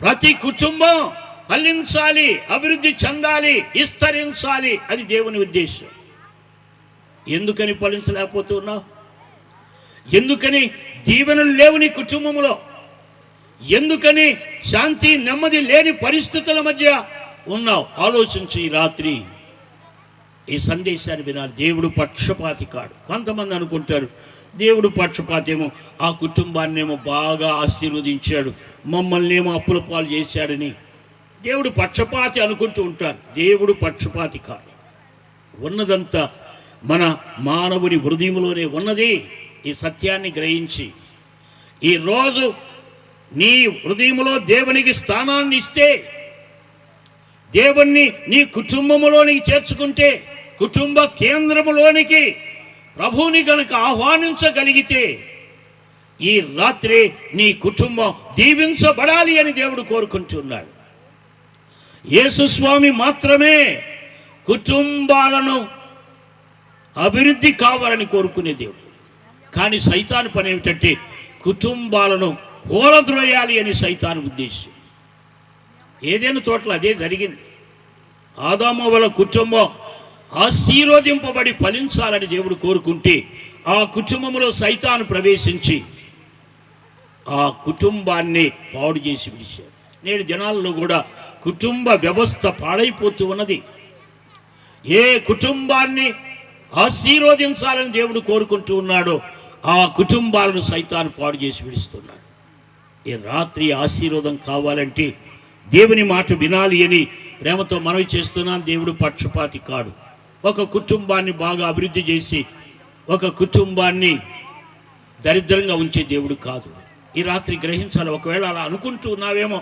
ప్రతి కుటుంబం ఫలించాలి, అభివృద్ధి చెందాలి, విస్తరించాలి. అది దేవుని ఉద్దేశం. ఎందుకని ఫలించలేకపోతున్నావు? ఎందుకని దీవెనలు లేవు నీ కుటుంబంలో? ఎందుకని శాంతి నెమ్మది లేని పరిస్థితుల మధ్య ఉన్నావు? ఆలోచించి ఈ రాత్రి ఈ సందేశాన్ని వినాలి. దేవుడు పక్షపాతి కాడు. కొంతమంది అనుకుంటారు దేవుడు పక్షపాతేమో, ఆ కుటుంబాన్నేమో బాగా ఆశీర్వదించాడు, మమ్మల్ని ఏమో అప్పుల పాలు చేశాడని దేవుడు పక్షపాతి అనుకుంటూ ఉంటారు. దేవుడు పక్షపాతి కాదు. ఉన్నదంతా మన మానవుని హృదయంలోనే ఉన్నది. ఈ సత్యాన్ని గ్రహించి ఈరోజు నీ హృదయంలో దేవునికి స్థానాన్ని ఇస్తే, దేవుణ్ణి నీ కుటుంబంలోనికి చేర్చుకుంటే, కుటుంబ కేంద్రములోనికి ప్రభువుని గనుక ఆహ్వానించగలిగితే, ఈ రాత్రి నీ కుటుంబం దీవించబడాలి అని దేవుడు కోరుకుంటున్నాడు. యేసుస్వామి మాత్రమే కుటుంబాలను అభివృద్ధి కావాలని కోరుకునే దేవుడు. కానీ సైతాను పని ఏమిటంటే కుటుంబాలను కూలద్రోయాలి అని సైతాను ఉద్దేశం. ఏదైనా తోటలో అదే జరిగింది. ఆదామవ్వల కుటుంబం ఆశీర్వదింపబడి ఫలించాలని దేవుడు కోరుకుంటే, ఆ కుటుంబంలో సైతాను ప్రవేశించి ఆ కుటుంబాన్ని పాడు చేసి విడిచాడు. నేడు జనాల్లో కూడా కుటుంబ వ్యవస్థ పాడైపోతూ ఉన్నది. ఏ కుటుంబాన్ని ఆశీర్వదించాలని దేవుడు కోరుకుంటూ ఉన్నాడో ఆ కుటుంబాలను సైతాను పాడు చేసి విడుస్తున్నాడు. ఈ రాత్రి ఆశీర్వాదం కావాలంటే దేవుని మాట వినాలి అని ప్రేమతో మనవి చేస్తున్నాను. దేవుడు పక్షపాతి కాడు. ఒక కుటుంబాన్ని బాగా అభివృద్ధి చేసి ఒక కుటుంబాన్ని దరిద్రంగా ఉంచే దేవుడు కాదు. ఈ రాత్రి గ్రహించాలి. ఒకవేళ అలా అనుకుంటూ ఉన్నావేమో,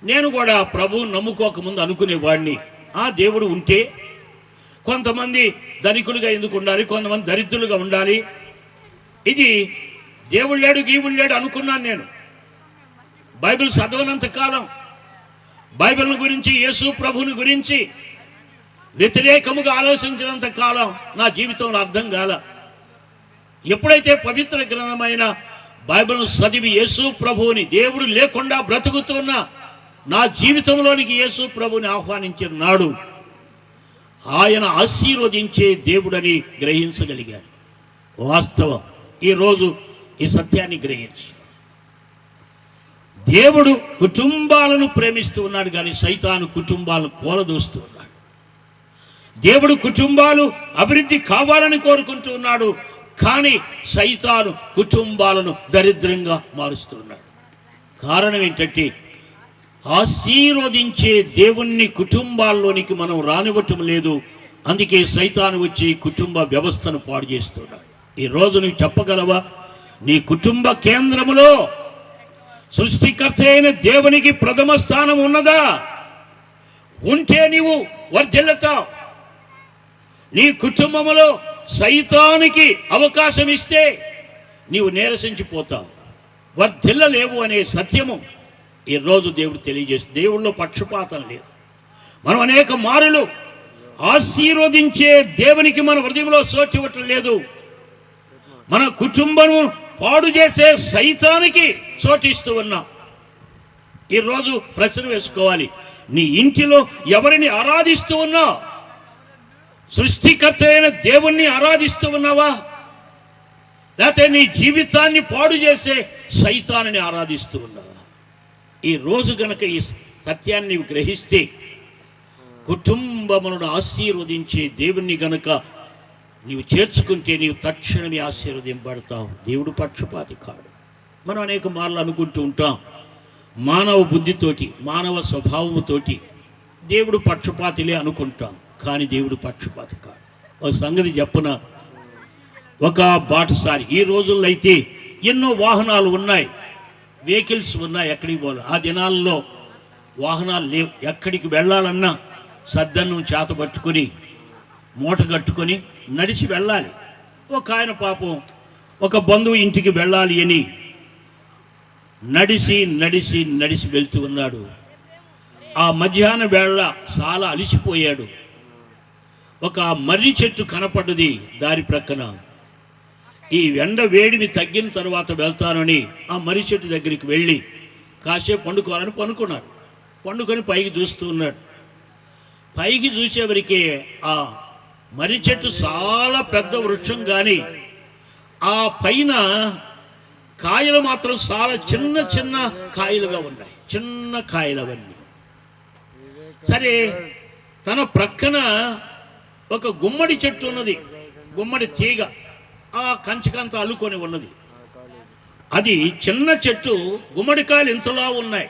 నేను కూడా ప్రభువు నమ్ముకోకముందు అనుకునేవాడిని, ఆ దేవుడు ఉంటే కొంతమంది ధనికులుగా ఎందుకు ఉండాలి, కొంతమంది దరిద్రులుగా ఉండాలి, ఇది దేవుడు లేడు గీవుడు లేడు అనుకున్నాను నేను. బైబిల్ చదవనంత కాలం, బైబిల్ గురించి యేసు ప్రభుని గురించి వ్యతిరేకముగా ఆలోచించినంత కాలం నా జీవితంలో అర్థం కాల. ఎప్పుడైతే పవిత్ర గ్రంథమైన బైబిల్ను చదివి యేసు ప్రభువుని, దేవుడు లేకుండా బ్రతుకుతున్న నా జీవితంలోనికి యేసు ప్రభుని ఆహ్వానించిన నాడు ఆయన ఆశీర్వదించే దేవుడని గ్రహించగలిగాను. వాస్తవం. ఈరోజు ఈ సత్యాన్ని గ్రహించు. దేవుడు కుటుంబాలను ప్రేమిస్తూ ఉన్నాడు, కానీ సైతాను కుటుంబాలను కూలదోస్తూ ఉన్నాడు. దేవుడు కుటుంబాలు అభివృద్ధి కావాలని కోరుకుంటూ ఉన్నాడు, కానీ సైతాను కుటుంబాలను దరిద్రంగా మారుస్తూ ఉన్నాడు. కారణం ఏంటంటే ఆశీర్వదించే దేవుణ్ణి కుటుంబాల్లోనికి మనం రానివ్వటం లేదు. అందుకే సైతాను వచ్చి కుటుంబ వ్యవస్థను పాడు చేస్తున్నాడు. ఈరోజు నువ్వు చెప్పగలవా, నీ కుటుంబ కేంద్రములో సృష్టికర్త అయిన దేవునికి ప్రథమ స్థానం ఉన్నదా? ఉంటే నీవు వర్ధిల్లుతావు. నీ కుటుంబములో సైతానికి అవకాశం ఇస్తే నీవు నీరసించిపోతావు, వర్ధిల్లలేవు అనే సత్యము ఈరోజు దేవుడు తెలియజేస్తుంది. దేవుళ్ళో పక్షపాతం లేదు. మనం అనేక మారులు ఆశీర్వదించే దేవునికి మన హృదయంలో చోటు ఇవ్వటం లేదు. మన కుటుంబం పాడు చేసే సైతానికి చోటిస్తూ ఉన్నాం. ఈరోజు ప్రశ్న వేసుకోవాలి, నీ ఇంటిలో ఎవరిని ఆరాధిస్తూ ఉన్నావు? సృష్టికర్త అయిన దేవుణ్ణి ఆరాధిస్తూ ఉన్నావా, లేకపోతే నీ జీవితాన్ని పాడు చేసే సైతాన్ని ఆరాధిస్తూ ఉన్నావా? ఈ రోజు గనక ఈ సత్యాన్ని నీవు గ్రహిస్తే, కుటుంబములను ఆశీర్వదించే దేవుణ్ణి గనక నీవు చేర్చుకుంటే నీవు తక్షణమే ఆశీర్వదింపబడతావు. దేవుడు పక్షపాతి కాడు. మనం అనేక మార్లు అనుకుంటూ ఉంటాం, మానవ బుద్ధితోటి, మానవ స్వభావముతోటి దేవుడు పక్షపాతిలే అనుకుంటాం, కానీ దేవుడు పక్షపాతి కాడు. ఒక సంగతి చెప్పున, ఒక బాటసారి, ఈ రోజుల్లో అయితే ఎన్నో వాహనాలు ఉన్నాయి, వెహికల్స్ ఉన్నాయి, ఎక్కడికి పోవాలి. ఆ దినాల్లో వాహనాలు లేవు. ఎక్కడికి వెళ్ళాలన్నా సద్దన్నం చేత పట్టుకొని మూట కట్టుకొని నడిచి వెళ్ళాలి. ఒక ఆయన పాపం ఒక బంధువు ఇంటికి వెళ్ళాలి అని నడిచి నడిచి నడిచి వెళ్తూ ఉన్నాడు. ఆ మధ్యాహ్న వేళ చాలా అలిసిపోయాడు. ఒక మర్రి చెట్టు కనపడ్డది దారి ప్రక్కన. ఈ ఎండ వేడిని తగ్గిన తర్వాత వెళ్తానని ఆ మర్రి చెట్టు దగ్గరికి వెళ్ళి కాసేపు పండుకోవాలని పండుకున్నారు. పండుకొని పైకి చూస్తూ ఉన్నాడు. పైకి చూసేవరికి ఆ మర్రి చెట్టు చాలా పెద్ద వృక్షం, కానీ ఆ పైన కాయలు మాత్రం చాలా చిన్న చిన్న కాయలుగా ఉన్నాయి, చిన్న కాయలు అవన్నీ. సరే, తన ప్రక్కన ఒక గుమ్మడి చెట్టు ఉన్నది, గుమ్మడి తీగ ఆ కంచకంతా అల్లుకొని ఉన్నది. అది చిన్న చెట్టు, గుమ్మడికాయలు ఇంతలావు ఉన్నాయి,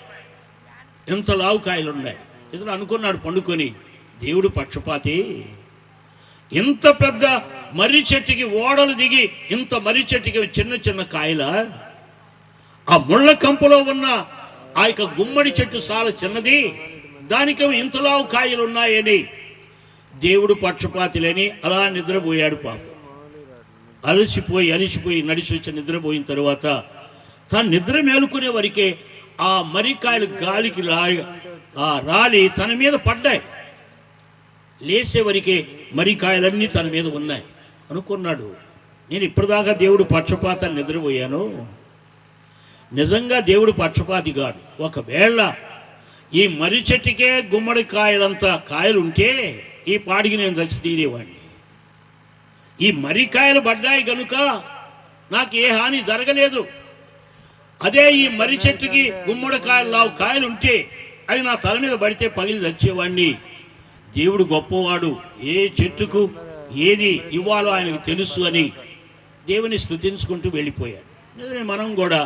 ఇంతలావు కాయలు ఉన్నాయి. ఇతను అనుకున్నాడు పండుకొని, దేవుడు పక్షపాతి, ఇంత పెద్ద మర్రి చెట్టుకి ఓడలు దిగి ఇంత మర్రి చెట్టుకి చిన్న చిన్న కాయల, ఆ ముళ్ళ కంపలో ఉన్న ఆ యొక్క గుమ్మడి చెట్టు చాలా చిన్నది, దానికి ఇంతలావు కాయలు ఉన్నాయని దేవుడు పక్షపాతిలేని అలా నిద్రపోయాడు. పాపం అలిసిపోయి నడిచి వచ్చి నిద్రపోయిన తర్వాత తను నిద్ర మేలుకునే వరకే ఆ మర్రికాయలు గాలికి రాలి తన మీద పడ్డాయి. లేచేవరకే మర్రికాయలన్నీ తన మీద ఉన్నాయి. అనుకున్నాడు, నేను ఇప్పటిదాకా దేవుడు పక్షపాతాన్ని నిద్రపోయాను, నిజంగా దేవుడు పక్షపాతి కాదు. ఒకవేళ ఈ మర్రి చెట్టుకే గుమ్మడికాయలంత కాయలు ఉంటే ఈ పాడికి నేను చచ్చి తీరేవాడిని. ఈ మర్రికాయలు పడ్డాయి కనుక నాకు ఏ హాని జరగలేదు. అదే ఈ మర్రి చెట్టుకి గుమ్మడికాయలు కాయలు ఉంటే అవి నా తల మీద పడితే పగిలి చచ్చేవాడిని. దేవుడు గొప్పవాడు, ఏ చెట్టుకు ఏది ఇవ్వాలో ఆయనకు తెలుసు అని దేవుని స్తుతించుకుంటూ వెళ్ళిపోయాడు. నిజమే, మనం కూడా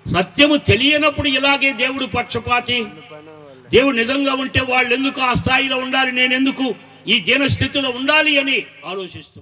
సత్యము తెలియనప్పుడు ఇలాగే దేవుడు పక్షపాతి. దేవుడు నిజంగా ఉంటే వాళ్ళు ఎందుకు ఆ స్థాయిలో ఉండాలి, నేనెందుకు ఈ దీన స్థితిలో ఉండాలి అని ఆలోచిస్తూ